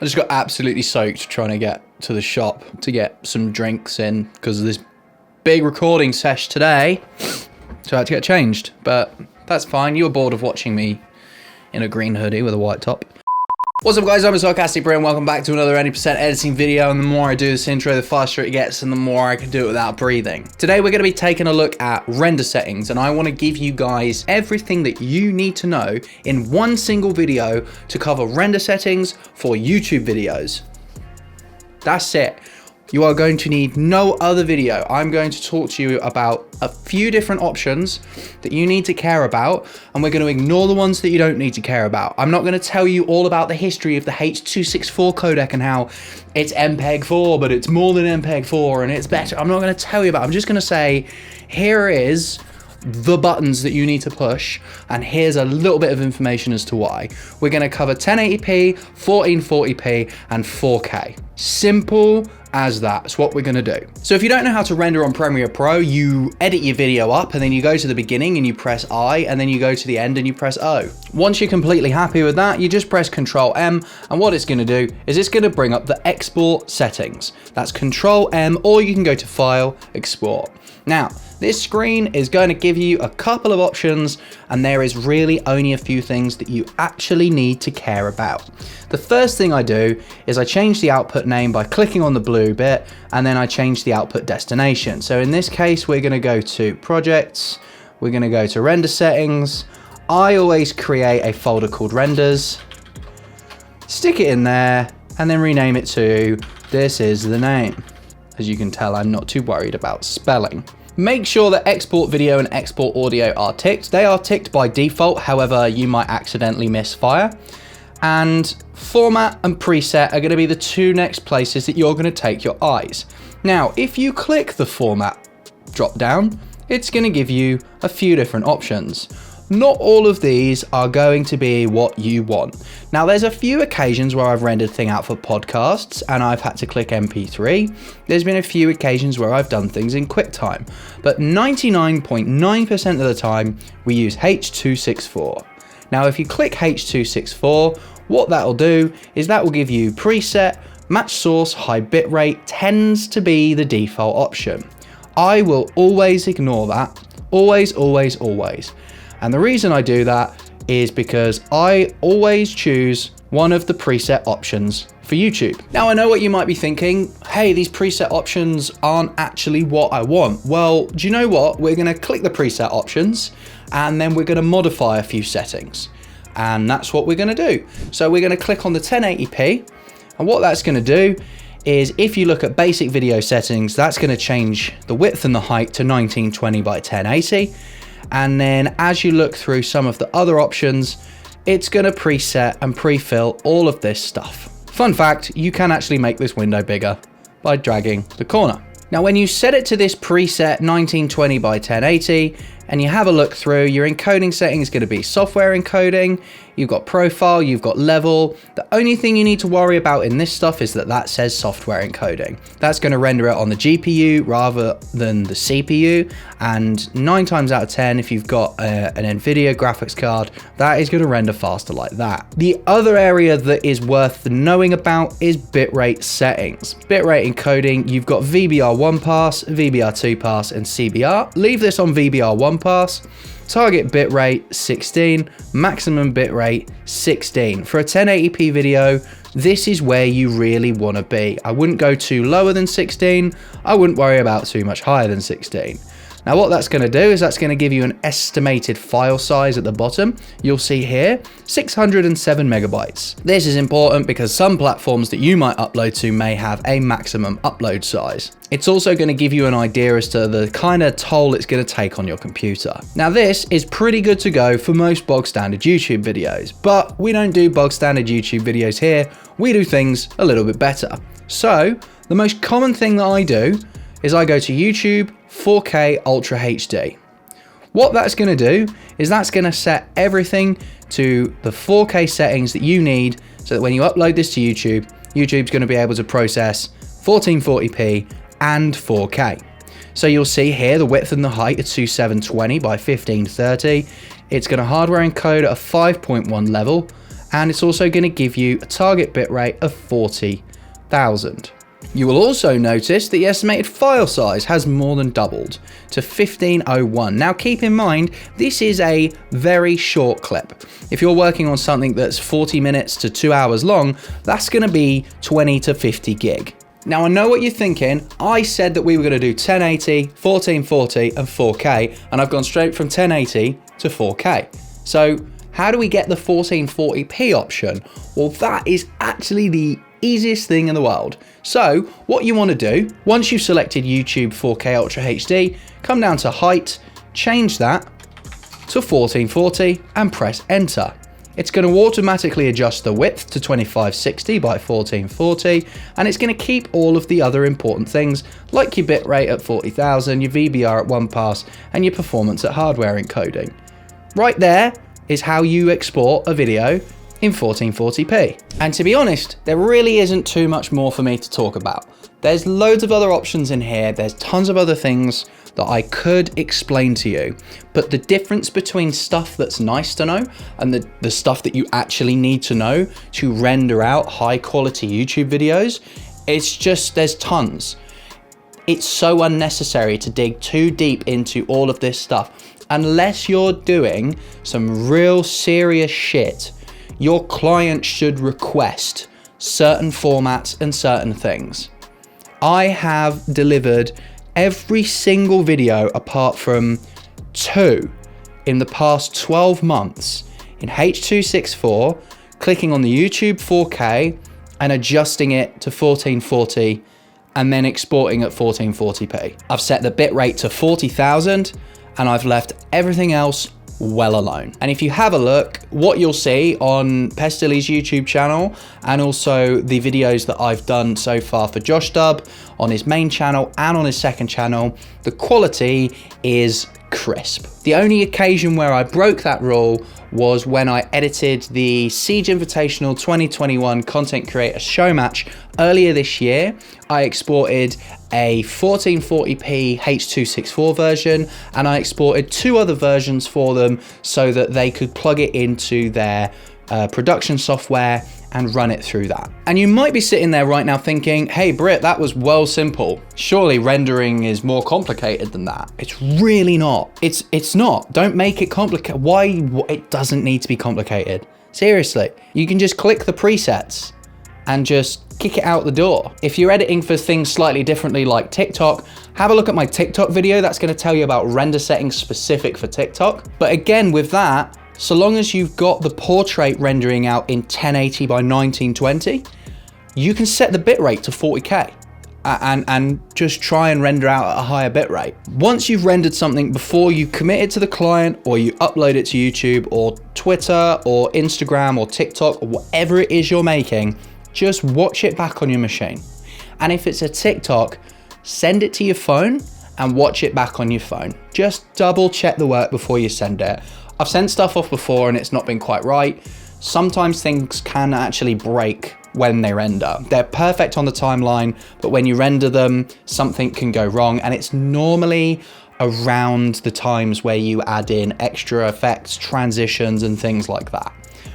I just got absolutely soaked trying to get to the shop to get some drinks in because of this big recording sesh today. So I had to get changed, but that's fine. You were bored of watching me in a green hoodie with a white top. What's up guys, I'm a sarcastic Brit and welcome back to another 80% editing video. And the more I do this intro, the faster it gets and the more I can do it without breathing. Today we're going to be taking a look at render settings, and I want to give you guys everything that you need to know in one single video to cover render settings for YouTube videos. That's it. You are going to need no other video. I'm going to talk to you about a few different options that you need to care about, and we're going to ignore the ones that you don't need to care about. I'm not going to tell you all about the history of the H.264 codec and how it's MPEG-4, but it's more than MPEG-4 and it's better. I'm not going to tell you about it. I'm just going to say, here is the buttons that you need to push, and here's a little bit of information as to why. We're going to cover 1080p, 1440p, and 4K. Simple as that. It's what we're going to do. So if you don't know how to render on Premiere Pro, you edit your video up and then you go to the beginning and you press I, and then you go to the end and you press O. Once you're completely happy with that, you just press Control M, and what it's going to do is it's going to bring up the export settings. That's Control M, or you can go to File, Export. Now, this screen is going to give you a couple of options, and there is really only a few things that you actually need to care about. The first thing I do is I change the output name by clicking on the blue bit, and then I change the output destination. So in this case, we're going to go to Projects, we're going to go to Render Settings. I always create a folder called Renders, stick it in there, and then rename it to This Is the Name. As you can tell, I'm not too worried about spelling. Make sure that export video and export audio are ticked. They are ticked by default, however, you might accidentally misfire. And format and preset are going to be the two next places that you're going to take your eyes. Now, if you click the format drop down, it's going to give you a few different options. Not all of these are going to be what you want. Now, there's a few occasions where I've rendered things out for podcasts and I've had to click MP3. There's been a few occasions where I've done things in QuickTime, but 99.9% of the time we use H.264. Now, if you click H.264, what that'll do is that will give you preset, match source, high bitrate tends to be the default option. I will always ignore that. Always, always, always. And the reason I do that is because I always choose one of the preset options for YouTube. Now, I know what you might be thinking. Hey, these preset options aren't actually what I want. Well, do you know what? We're going to click the preset options and then we're going to modify a few settings. And that's what we're going to do. So we're going to click on the 1080p. And what that's going to do is, if you look at basic video settings, that's going to change the width and the height to 1920 by 1080. And then as you look through some of the other options, it's going to preset and pre-fill all of this stuff. Fun fact, you can actually make this window bigger by dragging the corner. Now, when you set it to this preset 1920 by 1080 and you have a look through, your encoding setting is going to be software encoding. You've got profile, you've got level. The only thing you need to worry about in this stuff is that says software encoding. That's going to render it on the GPU rather than the CPU. And 9 times out of 10, if you've got an NVIDIA graphics card, that is going to render faster like that. The other area that is worth knowing about is bitrate settings. Bitrate encoding, you've got VBR1 pass, VBR2 pass, and CBR. Leave this on VBR1 pass. Target bitrate 16, maximum bitrate 16. For a 1080p video, this is where you really want to be. I wouldn't go too lower than 16. I wouldn't worry about too much higher than 16. Now, what that's going to do is that's going to give you an estimated file size at the bottom. You'll see here 607 megabytes. This is important because some platforms that you might upload to may have a maximum upload size. It's also going to give you an idea as to the kind of toll it's going to take on your computer. Now, this is pretty good to go for most bog standard YouTube videos, but we don't do bog standard YouTube videos here. We do things a little bit better. So the most common thing that I do is I go to YouTube 4K Ultra HD. What that's going to do is that's going to set everything to the 4K settings that you need, so that when you upload this to YouTube, YouTube's going to be able to process 1440p and 4K. So you'll see here the width and the height at 2720 by 1530. It's going to hardware encode at a 5.1 level, and it's also going to give you a target bitrate of 40,000. You will also notice that the estimated file size has more than doubled to 1501. Now keep in mind, this is a very short clip. If you're working on something that's 40 minutes to 2 hours long, that's going to be 20 to 50 gig. Now I know what you're thinking. I said that we were going to do 1080, 1440 and 4K, and I've gone straight from 1080 to 4K. So how do we get the 1440p option? Well, that is actually the easiest thing in the world. So what you want to do, once you've selected YouTube 4K Ultra HD, come down to height, change that to 1440 and press enter. It's going to automatically adjust the width to 2560 by 1440, and it's going to keep all of the other important things like your bitrate at 40,000, your VBR at 1 pass, and your performance at hardware encoding. Right there is how you export a video in 1440p. And to be honest, there really isn't too much more for me to talk about. There's loads of other options in here. There's tons of other things that I could explain to you. But the difference between stuff that's nice to know and the stuff that you actually need to know to render out high quality YouTube videos, it's just, there's tons. It's so unnecessary to dig too deep into all of this stuff. Unless you're doing some real serious shit, your client should request certain formats and certain things. I have delivered every single video apart from 2 in the past 12 months in H.264, clicking on the YouTube 4K and adjusting it to 1440 and then exporting at 1440p. I've set the bitrate to 40,000 and I've left everything else well alone. And if you have a look, what you'll see on Pestilly's YouTube channel and also the videos that I've done so far for Josh Dub on his main channel and on his second channel, the quality is crisp. The only occasion where I broke that rule was when I edited the Siege Invitational 2021 Content Creator Show Match earlier this year. I exported a 1440p H.264 version and I exported 2 other versions for them so that they could plug it into their production software and run it through that. And you might be sitting there right now thinking, hey Britt, that was well simple. Surely rendering is more complicated than that. It's really not. It's not. Don't make it complicated. Why? It doesn't need to be complicated. Seriously, you can just click the presets and just kick it out the door. If you're editing for things slightly differently like TikTok, have a look at my TikTok video. That's going to tell you about render settings specific for TikTok. But again, with that, so long as you've got the portrait rendering out in 1080 by 1920, you can set the bitrate to 40K and just try and render out at a higher bitrate. Once you've rendered something before you commit it to the client or you upload it to YouTube or Twitter or Instagram or TikTok or whatever it is you're making, just watch it back on your machine. And if it's a TikTok, send it to your phone and watch it back on your phone. Just double check the work before you send it. I've sent stuff off before and it's not been quite right. Sometimes things can actually break when they render. They're perfect on the timeline, but when you render them, something can go wrong, and it's normally around the times where you add in extra effects, transitions, and things like that.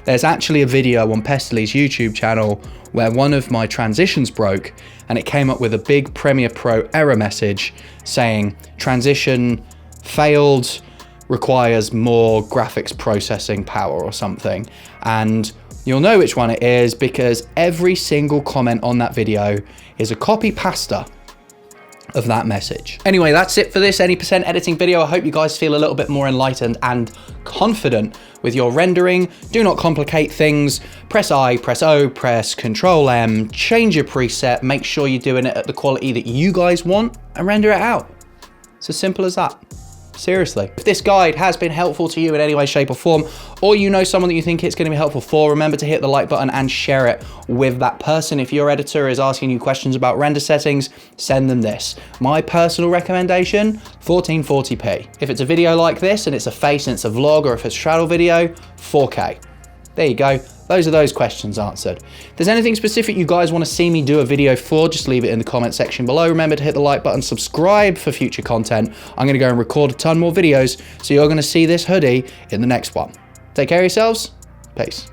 There's actually a video on Pestilly's YouTube channel where one of my transitions broke and it came up with a big Premiere Pro error message saying transition failed, requires more graphics processing power or something. And you'll know which one it is because every single comment on that video is a copy pasta of that message. Anyway, that's it for this Any Percent editing video. I hope you guys feel a little bit more enlightened and confident with your rendering. Do not complicate things. Press I, press O, press Control M, change your preset, make sure you're doing it at the quality that you guys want and render it out. It's as simple as that. Seriously. If this guide has been helpful to you in any way, shape or form, or you know someone that you think it's going to be helpful for, remember to hit the like button and share it with that person. If your editor is asking you questions about render settings, send them this. My personal recommendation, 1440p. If it's a video like this and it's a face and it's a vlog, or if it's a travel video, 4K. There you go. Those are those questions answered. If there's anything specific you guys want to see me do a video for, just leave it in the comment section below. Remember to hit the like button, subscribe for future content. I'm going to go and record a ton more videos, so you're going to see this hoodie in the next one. Take care of yourselves. Peace.